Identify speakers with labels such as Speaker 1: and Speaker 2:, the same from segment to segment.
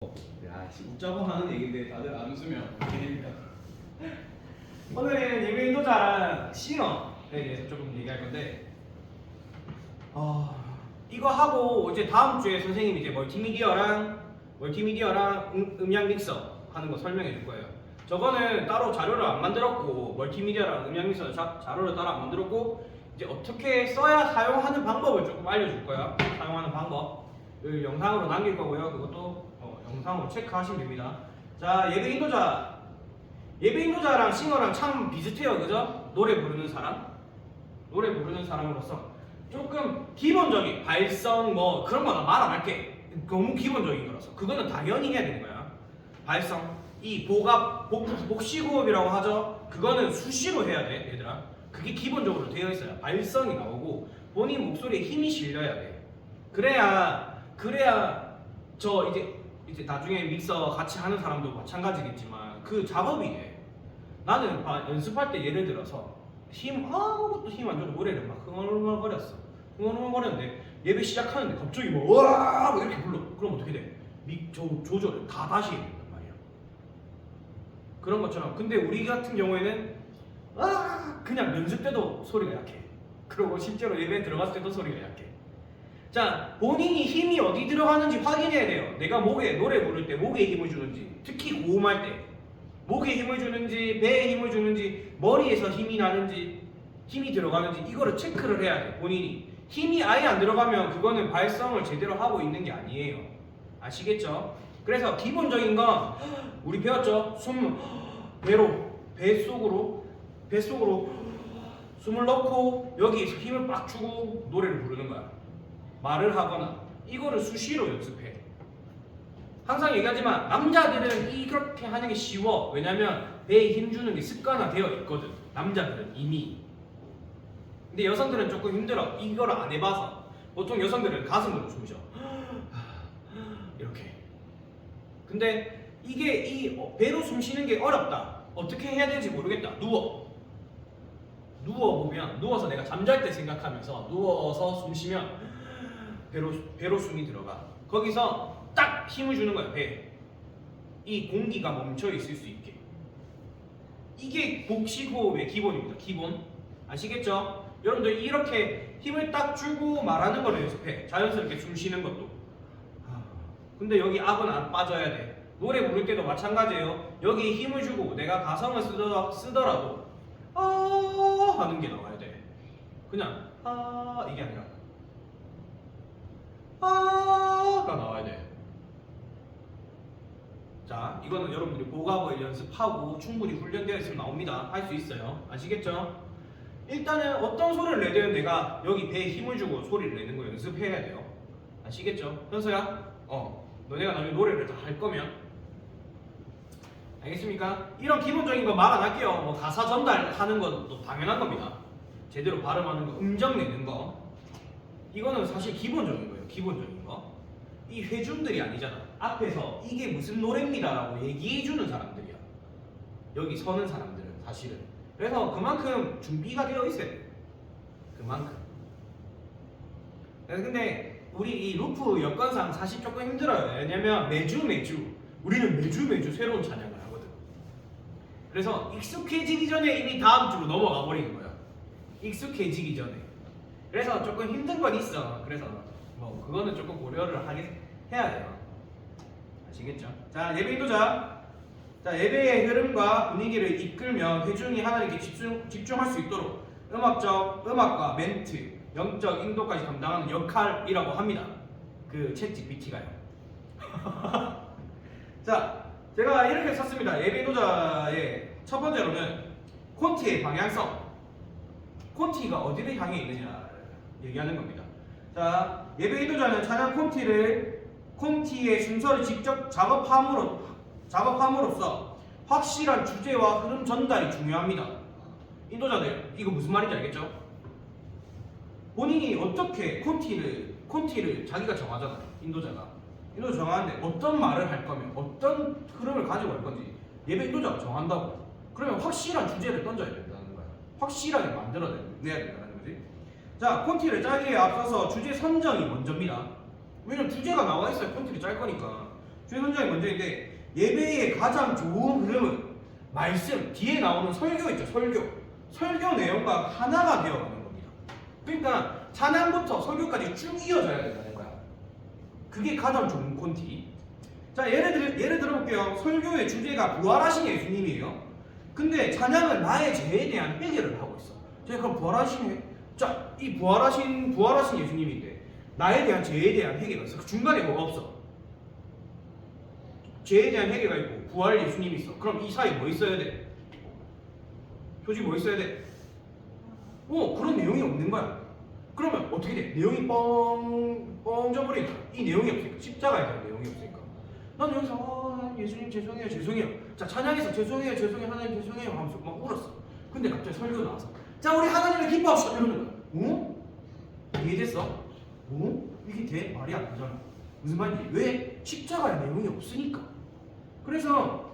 Speaker 1: 야, 웃자고 하는 얘기인데 다들 안 웃으면 어떻게 됩니까?
Speaker 2: 오늘은 예배 인도자랑 싱어에 대해서 조금 얘기할 건데, 이거 하고 이제 다음 주에 선생님이 이제 멀티미디어랑 음향 믹서 하는 거 설명해 줄 거예요. 저거는 따로 자료를 안 만들었고, 멀티미디어랑 음향 믹서 자료를 따로 안 만들었고, 이제 어떻게 써야 사용하는 방법을 조금 알려줄 거야. 사용하는 방법. 그 영상으로 남길 거고요. 그것도 영상으로 체크하시면 됩니다. 자, 예배 인도자랑 싱어랑 참 비슷해요, 그죠? 노래 부르는 사람으로서 조금 기본적인 발성 뭐 그런 거나 말 안 할게. 너무 기본적인 거라서 그거는 당연히 해야 되는 거야. 발성, 이 복식호흡이라고 하죠. 그거는 수시로 해야 돼, 얘들아. 그게 기본적으로 되어 있어요. 발성이 나오고 본인 목소리에 힘이 실려야 돼. 그래야 저 이제 나중에 믹서 같이 하는 사람도 마찬가지겠지만 그 작업이 돼. 나는 연습할 때 예를 들어서 아무것도 힘 안 줘도 노래를 막 흥얼흥얼거렸는데 예배 시작하는데 갑자기 뭐 으아 뭐 이렇게 불러. 그럼 어떻게 돼? 조절을 다 다시 해야 된단 말이야. 그런 것처럼. 근데 우리 같은 경우에는 그냥 연습 때도 소리가 약해. 그리고 실제로 예배에 들어갔을 때도 소리가 약해. 자, 본인이 힘이 어디 들어가는지 확인해야 돼요. 내가 노래 부를 때 목에 힘을 주는지, 특히 고음할 때 목에 힘을 주는지, 배에 힘을 주는지, 머리에서 힘이 나는지, 힘이 들어가는지 이거를 체크를 해야 돼. 본인이 힘이 아예 안 들어가면 그거는 발성을 제대로 하고 있는 게 아니에요. 아시겠죠? 그래서 기본적인 건 우리 배웠죠? 뱃속으로 숨을 넣고 여기에서 힘을 빡 주고 노래를 부르는 거야. 말을 하거나 이거를 수시로 연습해. 항상 얘기하지만 남자들은 이렇게 하는 게 쉬워. 왜냐면 배에 힘 주는 게 습관화되어 있거든. 남자들은 이미. 근데 여성들은 조금 힘들어. 이걸 안 해봐서. 보통 여성들은 가슴으로 숨 쉬어. 이렇게. 근데 이게 배로 숨 쉬는 게 어렵다. 어떻게 해야 되는지 모르겠다. 누워보면, 누워서 내가 잠잘 때 생각하면서 누워서 숨 쉬면 배로 숨이 들어가. 거기서 딱 힘을 주는 거야, 배에. 이 공기가 멈춰 있을 수 있게. 이게 복식호흡의 기본입니다. 기본. 아시겠죠? 여러분들 이렇게 힘을 딱 주고 말하는 걸 연습해. 자연스럽게 숨 쉬는 것도. 근데 여기 압은 안 빠져야 돼. 노래 부를 때도 마찬가지예요. 여기에 힘을 주고 내가 가성을 쓰더라도 하는 게 나와야 돼. 그냥 이게 아니라 가 나와야 돼. 자, 이거는 여러분들이 보갑을 연습하고 충분히 훈련되어 있으면 나옵니다. 할 수 있어요. 아시겠죠? 일단은 어떤 소리를 내든 내가 여기 배에 힘을 주고 소리를 내는 거 연습해야 돼요. 아시겠죠? 현서야? 너네가 나중에 노래를 다 할 거면 알겠습니까? 이런 기본적인 거 말 안 할게요. 뭐 가사 전달하는 것도 당연한 겁니다. 제대로 발음하는 거, 음정 내는 거 이거는 사실 기본적인 거예요. 기본적인 거. 이 회중들이 아니잖아. 앞에서 이게 무슨 노래입니다라고 얘기해주는 사람들이야. 여기 서는 사람들은 사실은. 그래서 그만큼 준비가 되어 있어요. 그만큼. 근데 우리 이 루프 여건상 사실 조금 힘들어요. 왜냐면 매주 우리는 매주 새로운 찬양을 하거든. 그래서 익숙해지기 전에 이미 다음 주로 넘어가 버리는 거야. 익숙해지기 전에. 그래서 조금 힘든 건 있어. 그래서 뭐 그거는 조금 고려를 해야 돼요. 아시겠죠? 자, 예배 인도자. 자, 예배의 흐름과 분위기를 이끌며 회중이 하나님께 집중할 수 있도록 음악과 멘트, 영적 인도까지 담당하는 역할이라고 합니다. 그 챗GPT가요. 자, 제가 이렇게 썼습니다. 예배 인도자의 첫 번째로는 콘티의 방향성. 콘티가 어디를 향해 있느냐 얘기하는 겁니다. 자, 예배 인도자는 찬양 콘티의 순서를 직접 작업함으로써 확실한 주제와 흐름 전달이 중요합니다. 인도자들 이거 무슨 말인지 알겠죠? 본인이 어떻게 콘티를 자기가 정하잖아. 인도자 정하는데 어떤 말을 할 거면 어떤 흐름을 가지고 갈 건지 예배 인도자가 정한다고. 그러면 확실한 주제를 던져야 된다는 거야. 확실하게 만들어내야 된다는 거지. 자, 콘티를 짜기에 앞서서 주제 선정이 먼저입니다. 왜냐면 주제가 나와 있어야 콘티를 짤 거니까 최선장이 먼저인데 예배의 가장 좋은 흐름은 말씀 뒤에 나오는 설교 있죠. 설교 내용과 하나가 되어가는 겁니다. 그러니까 찬양부터 설교까지 쭉 이어져야 된다는 거야. 그게 가장 좋은 콘티. 자 예를 들어볼게요. 설교의 주제가 부활하신 예수님이에요. 근데 찬양은 나의 죄에 대한 회개를 하고 있어. 제가 그럼 이 부활하신 예수님인데 나에 대한 죄에 대한 회개가 있어. 그 중간에 뭐가 없어? 죄에 대한 회개가 있고 부활 예수님이 있어. 그럼 이 사이에 뭐 있어야 돼? 솔직히 뭐 있어야 돼? 그런 내용이 없는 거야. 그러면 어떻게 돼? 내용이 뻥 져버리니까. 이 내용이 없으니까. 십자가에 대한 내용이 없으니까. 난 여기서 예수님 죄송해요. 자 찬양에서 죄송해요 하나님 죄송해요 하면서 막 울었어. 근데 갑자기 설교 나와서 자 우리 하나님을 기뻐합시다 이러는 거야. 이해됐어? 이게 돼? 말이 안 되잖아. 무슨 말인지. 왜? 십자가에 내용이 없으니까. 그래서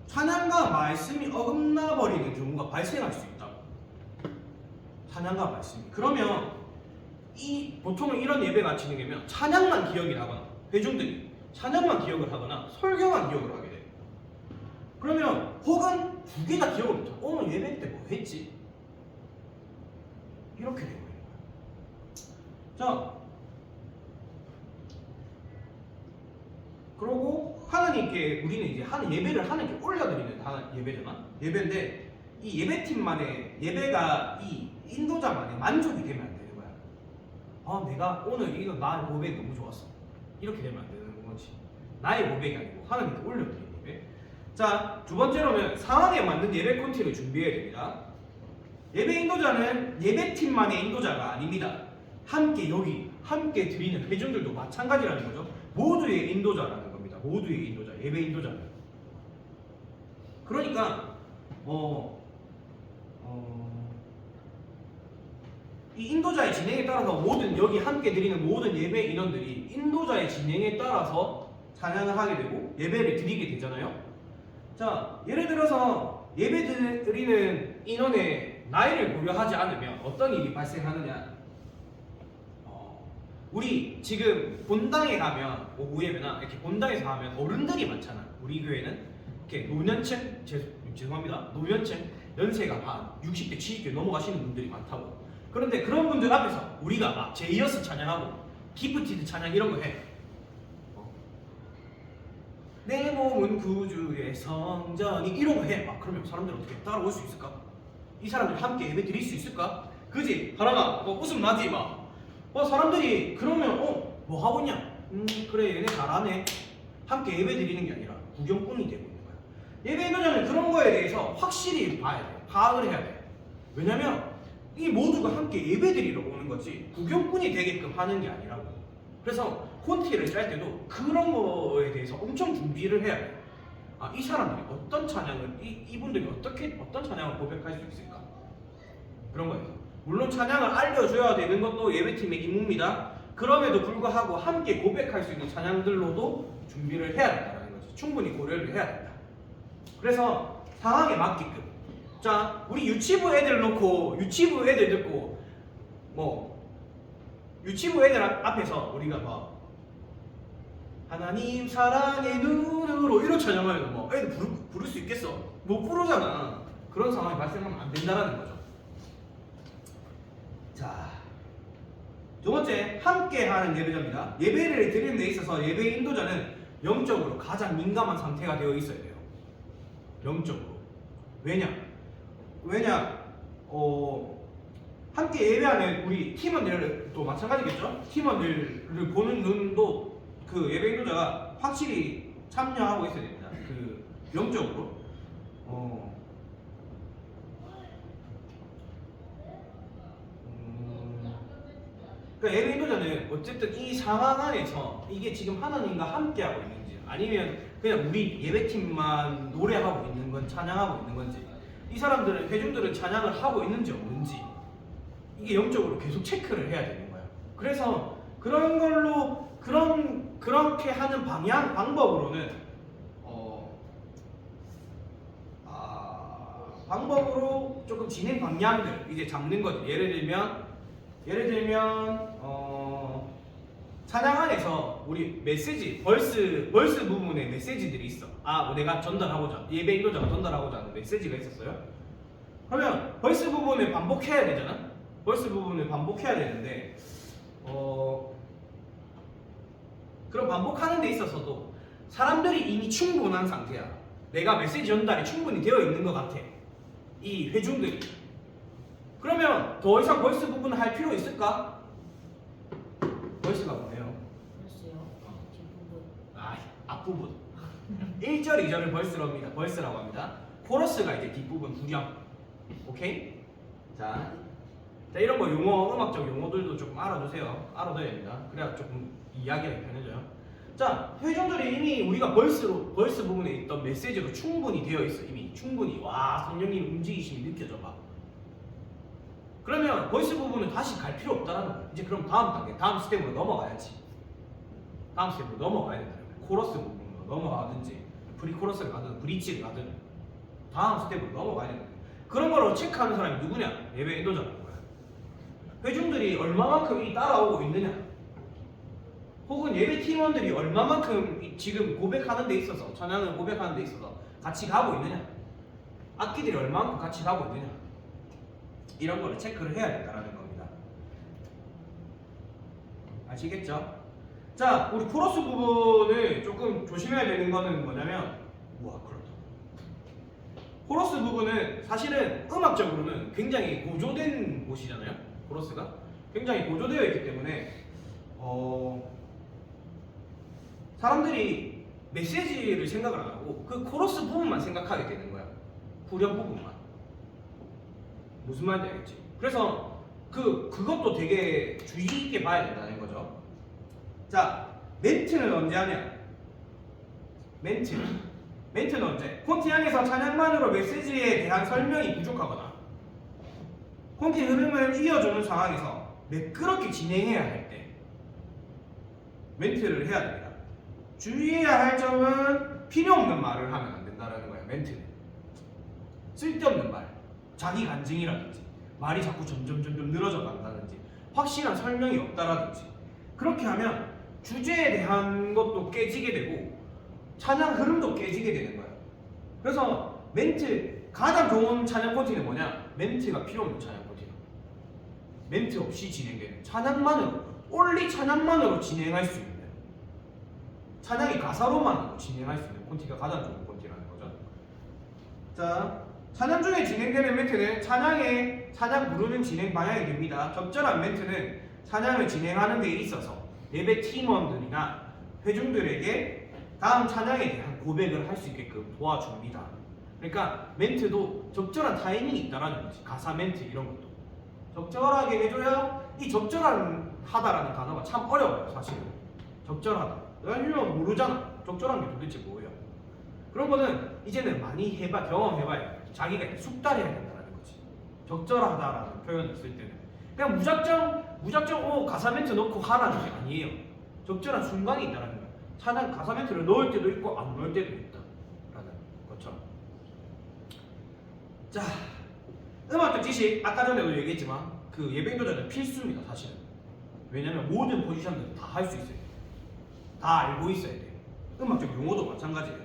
Speaker 2: 찬양과 말씀이 어긋나 버리는 경우가 발생할 수 있다. 찬양과 말씀이. 그러면 보통은 이런 예배가 진행되면 찬양만 기억이 나거나 회중들이 찬양만 기억을 하거나 설교만 기억을 하게 돼. 그러면 혹은 두 개 다 기억을 못해. 오늘 예배 때 뭐 했지? 이렇게 되고 있는 거야. 자, 그러고 하나님께 우리는 이제 예배를 하나님께 올려드리는 예배잖아. 예배인데 이 예배팀만의 예배가 이 인도자만의 만족이 되면 안 되는 거야. 내가 오늘 이거 나의 고백이 너무 좋았어. 이렇게 되면 안 되는 거지. 나의 고백이 아니고 하나님께 올려드리는 예배. 자, 두 번째로는 상황에 맞는 예배 콘티를 준비해야 됩니다. 예배 인도자는 예배팀만의 인도자가 아닙니다. 함께 드리는 회중들도 마찬가지라는 거죠. 모두의 인도자라는 겁니다. 모두의 인도자, 예배 인도자는. 그러니까 이 인도자의 진행에 따라서 여기 함께 드리는 모든 예배 인원들이 인도자의 진행에 따라서 찬양을 하게 되고 예배를 드리게 되잖아요. 자, 예를 들어서 예배 드리는 인원의 나이를 고려하지 않으면 어떤 일이 발생하느냐. 우리 지금 본당에 가면 오후 예배나 이렇게 본당에서 하면 어른들이 많잖아. 우리 교회는 이렇게 노년층 죄송합니다. 노년층 연세가 한 60대 70대 넘어가시는 분들이 많다고. 그런데 그런 분들 앞에서 우리가 막 제이어스 찬양하고 기프티드 찬양 이런 거 해. 내 몸은 구주의 성전이 이런 거 해. 그러면 사람들 어떻게 따라올 수 있을까? 이 사람들 함께 예배 드릴 수 있을까? 그지? 하랑아 웃음 나지 마. 사람들이 그러면 뭐 하고 있냐? 그래 얘네 잘하네. 함께 예배 드리는 게 아니라 구경꾼이 되고 있는 거야. 예배 인도자는 그런 거에 대해서 확실히 봐야 돼. 파악을 해야 돼. 왜냐면 이 모두가 함께 예배 드리러 오는 거지 구경꾼이 되게끔 하는 게 아니라고. 그래서 콘티를 짤 때도 그런 거에 대해서 엄청 준비를 해야 돼. 이 사람들이 어떤 찬양을 이분들이 어떤 찬양을 고백할 수 있을까? 그런 거예요. 물론 찬양을 알려줘야 되는 것도 예배팀의 임무입니다. 그럼에도 불구하고 함께 고백할 수 있는 찬양들로도 준비를 해야 된다는 거죠. 충분히 고려를 해야 된다. 그래서 상황에 맞게끔. 자, 우리 유치부 애들 놓고 유치부 애들 듣고 유치부 애들 앞에서 우리가 하나님 사랑의 눈으로 이런 찬양하면 애들 부를 수 있겠어? 못 부르잖아. 그런 상황이 발생하면 안 된다는 거죠. 자, 두 번째, 함께하는 예배자입니다. 예배를 드리는 데 있어서 예배 인도자는 영적으로 가장 민감한 상태가 되어 있어야 돼요. 영적으로. 왜냐? 함께 예배하는 우리 팀원들도 마찬가지겠죠? 팀원들을 보는 눈도 그 예배 인도자가 확실히 참여하고 있어야 됩니다. 그 영적으로. 그러니까 예배 인도자는 어쨌든 이 상황 안에서 이게 지금 하나님과 함께하고 있는지 아니면 그냥 우리 예배팀만 노래하고 있는 건 찬양하고 있는 건지 이 사람들은 회중들은 찬양을 하고 있는지 없는지 이게 영적으로 계속 체크를 해야 되는 거야. 그래서 그런 걸로 그렇게 하는 방법으로는 방법으로 조금 진행 방향들 이제 잡는 거죠. 예를 들면 찬양 안에서 우리 메시지 벌스 부분에 메시지들이 있어. 뭐 내가 전달하고자 예배 인도자가 전달하고자 하는 메시지가 있었어요. 그러면 벌스 부분을 반복해야 되잖아. 벌스 부분을 반복해야 되는데 그럼 반복하는 데 있어서도 사람들이 이미 충분한 상태야. 내가 메시지 전달이 충분히 되어 있는 것 같아. 이 회중들이. 그러면 더 이상 벌스 부분을 할 필요 있을까? 벌스가 뭐예요?
Speaker 3: 벌써요. 뒷부분.
Speaker 2: 앞부분. 1절, 2절을 벌스라고 합니다. 코러스가 이제 뒷부분 후렴. 오케이? 자, 이런 거 용어, 음악적 용어들도 조금 알아두세요. 알아둬야 됩니다. 그래야 조금 이야기가 편해져요. 자, 회중들이 이미 우리가 벌스 부분에 있던 메시지로 충분히 되어 있어. 이미 충분히. 성령님 움직이심이 느껴져 봐. 그러면 벌스 부분은 다시 갈 필요 없다라는 거야. 이제 그럼 다음 단계, 다음 스텝으로 넘어가야지. 다음 스텝으로 넘어가야 된다는 거야. 코러스 부분으로 넘어가든지, 프리코러스를 가든, 브릿지를 가든, 다음 스텝으로 넘어가야 된다. 그런 거로 체크하는 사람이 누구냐? 예배 인도자라는 거야. 회중들이 얼마만큼 따라오고 있느냐? 혹은 예배 팀원들이 얼마만큼 지금 고백하는 데 있어서, 찬양을 고백하는 데 있어서 같이 가고 있느냐? 악기들이 얼마만큼 같이 가고 있느냐? 이런 거를 체크를 해야 된다는 겁니다. 아시겠죠? 자, 우리 코러스 부분을 조금 조심해야 되는 거는 뭐냐면, 그렇다. 코러스 부분은 사실은 음악적으로는 굉장히 고조된 곳이잖아요. 코러스가 굉장히 고조되어 있기 때문에 사람들이 메시지를 생각을 안 하고 그 코러스 부분만 생각하게 되는 거야. 후렴 부분만. 무슨 말인지 알겠지? 그래서 그것도 되게 주의 있게 봐야 된다는 거죠. 자, 멘트는 언제 하냐? 멘트는 언제? 콘티 안에서 찬양만으로 메시지에 대한 설명이 부족하거나 콘티 흐름을 이어주는 상황에서 매끄럽게 진행해야 할 때 멘트를 해야 됩니다. 주의해야 할 점은 필요 없는 말을 하면 안 된다는 거예요. 멘트는 쓸데없는 말, 자기 간증이라든지 말이 자꾸 점점 늘어져 간다든지 확실한 설명이 없다라든지 그렇게 하면 주제에 대한 것도 깨지게 되고 찬양 흐름도 깨지게 되는 거예요. 그래서 멘트 가장 좋은 찬양 콘티는 뭐냐? 멘트가 필요 없는 찬양 콘티다. 멘트 없이 진행되는 찬양만으로 올리 찬양만으로 진행할 수 있는 찬양이 가사로만 진행할 수 있는 콘티가 가장 좋은 콘티라는 거죠. 자, 찬양 중에 진행되는 멘트는 찬양 부르는 진행 방향이 됩니다. 적절한 멘트는 찬양을 진행하는 데 있어서 예배 팀원들이나 회중들에게 다음 찬양에 대한 고백을 할 수 있게끔 도와줍니다. 그러니까 멘트도 적절한 타이밍이 있다라는 거지. 가사 멘트 이런 것도 적절하게 해줘야 이 적절한 하다라는 단어가 참 어려워요. 사실은 적절하다. 왜냐면 모르잖아. 적절한 게 도대체 뭐예요? 그런 거는 이제는 많이 경험해봐야 자기가 숙달해야 된다는 거지. 적절하다라는 표현을 쓸 때는 그냥 무작정 가사 멘트 넣고 하라는 게 아니에요. 적절한 순간이 있다는 거야. 찬양 가사 멘트를 넣을 때도 있고 안 넣을 때도 있다라는 것처럼. 자, 음악적 지식 아까 전에도 얘기했지만 그 예배 인도자는 필수입니다. 사실은. 왜냐면 모든 포지션들을 다 할 수 있어야 돼. 다 알고 있어야 돼. 음악적 용어도 마찬가지예요.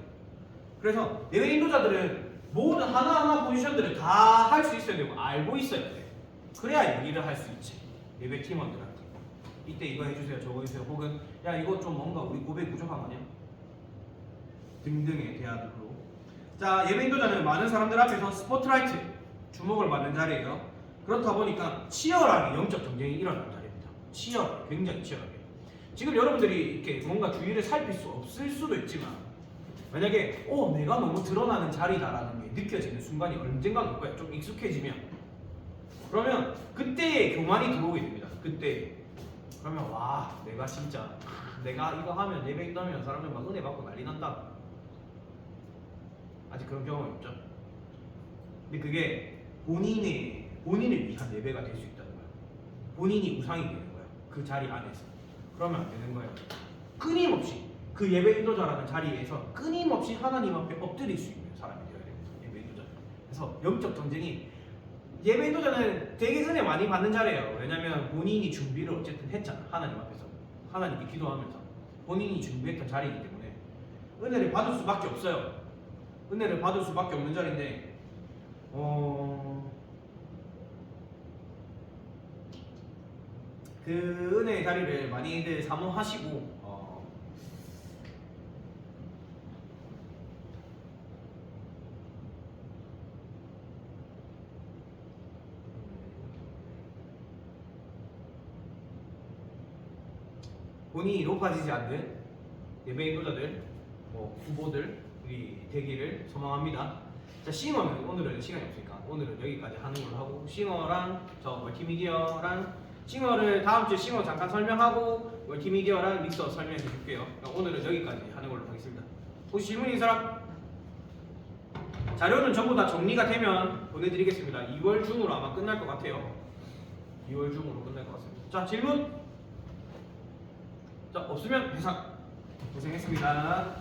Speaker 2: 그래서 예배 인도자들은 모든 하나하나 포지션들을 다 할 수 있어야 되고 알고 있어야 돼. 그래야 얘기를 할 수 있지. 예배 팀원들한테 이때 이거 해주세요, 저거 해주세요, 혹은 야 이거 좀 뭔가 우리 고백 부족한 거 아니야? 등등의 대화들로. 자, 예배 인도자는 많은 사람들 앞에서 스포트라이트, 주목을 받는 자리예요. 그렇다 보니까 치열하게 영적 경쟁이 일어나는 자리입니다. 굉장히 치열하게. 지금 여러분들이 이렇게 뭔가 주위를 살필 수 없을 수도 있지만 만약에 내가 너무 드러나는 자리다라는 게 느껴지는 순간이 언젠가 올 거예요. 좀 익숙해지면. 그러면 그때의 교만이 들어오게 됩니다. 그때. 그러면 내가 진짜 내가 이거 하면 예배 인도하면 사람들 막 은혜 받고 난리 난다. 아직 그런 경험이 없죠. 근데 그게 본인을 위한 예배가 될 수 있다는 거예요. 본인이 우상이 되는 거예요. 그 자리 안에서. 그러면 안 되는 거예요. 끊임없이 그 예배 인도자라는 자리에서 끊임없이 하나님 앞에 엎드릴 수 있는 사람이 되어야 됩니다. 예배 인도자. 그래서 영적 전쟁이 예배 인도자는 되게 은혜 많이 받는 자리예요. 왜냐면 본인이 준비를 어쨌든 했잖아. 하나님 앞에서. 하나님께 기도하면서 본인이 준비했던 자리이기 때문에 은혜를 받을 수밖에 없어요. 은혜를 받을 수밖에 없는 자리인데 그 은혜의 자리를 많이들 사모하시고 본인이 높아지지 않는 예배 인도자들, 후보들 우리 되기를 소망합니다. 자, 싱어는 오늘은 시간이 없으니까 오늘은 여기까지 하는 걸로 하고 싱어랑 저 멀티미디어랑 싱어를 다음 주에 싱어 잠깐 설명하고 멀티미디어랑 믹서 설명해 줄게요. 오늘은 여기까지 하는 걸로 하겠습니다. 혹시 질문 있는 사람? 자료는 전부 다 정리가 되면 보내드리겠습니다. 2월 중으로 아마 끝날 것 같아요. 2월 중으로 끝날 것 같습니다. 자, 질문? 자, 없으면 해상. 고생했습니다.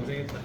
Speaker 1: 고생했다.